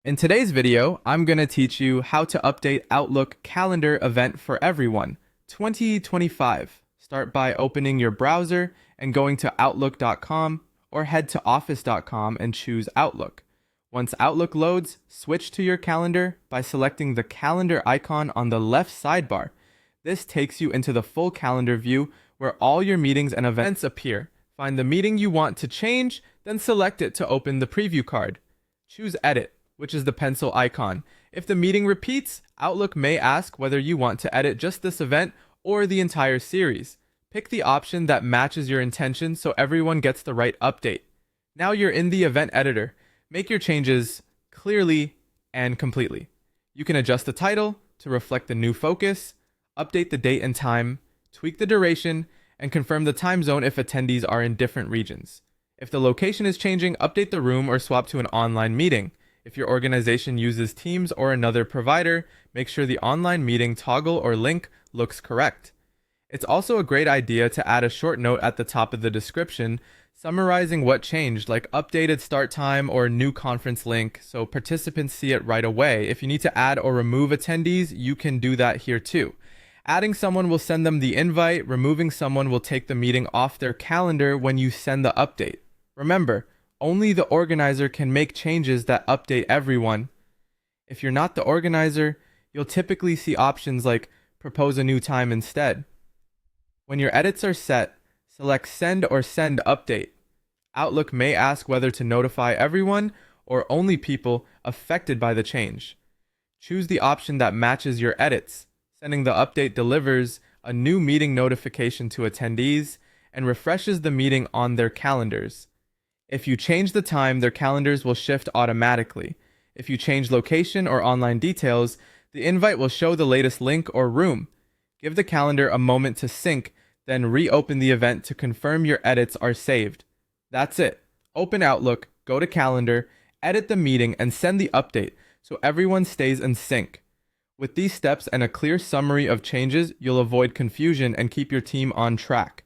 In today's video, I'm going to teach you how to update Outlook calendar event for everyone 2025. Start by opening your browser and going to outlook.com or head to office.com and choose Outlook. Once Outlook loads, switch to your calendar by selecting the calendar icon on the left sidebar. This takes you into the full calendar view where all your meetings and events appear. Find the meeting you want to change, then select it to open the preview card. Choose Edit, which is the pencil icon. If the meeting repeats, Outlook may ask whether you want to edit just this event or the entire series. Pick the option that matches your intention so everyone gets the right update. Now you're in the event editor. Make your changes clearly and completely. You can adjust the title to reflect the new focus, update the date and time, tweak the duration, and confirm the time zone if attendees are in different regions. If the location is changing, update the room or swap to an online meeting. If your organization uses Teams or another provider, make sure the online meeting toggle or link looks correct. It's also a great idea to add a short note at the top of the description summarizing what changed, like updated start time or new conference link, so participants see it right away. If you need to add or remove attendees, you can do that here too. Adding someone will send them the invite, removing someone will take the meeting off their calendar when you send the update. Remember, only the organizer can make changes that update everyone. If you're not the organizer, you'll typically see options like propose a new time instead. When your edits are set, select Send or Send Update. Outlook may ask whether to notify everyone or only people affected by the change. Choose the option that matches your edits. Sending the update delivers a new meeting notification to attendees and refreshes the meeting on their calendars. If you change the time, their calendars will shift automatically. If you change location or online details, the invite will show the latest link or room. Give the calendar a moment to sync, then reopen the event to confirm your edits are saved. That's it. Open Outlook, go to Calendar, edit the meeting, and send the update so everyone stays in sync. With these steps and a clear summary of changes, you'll avoid confusion and keep your team on track.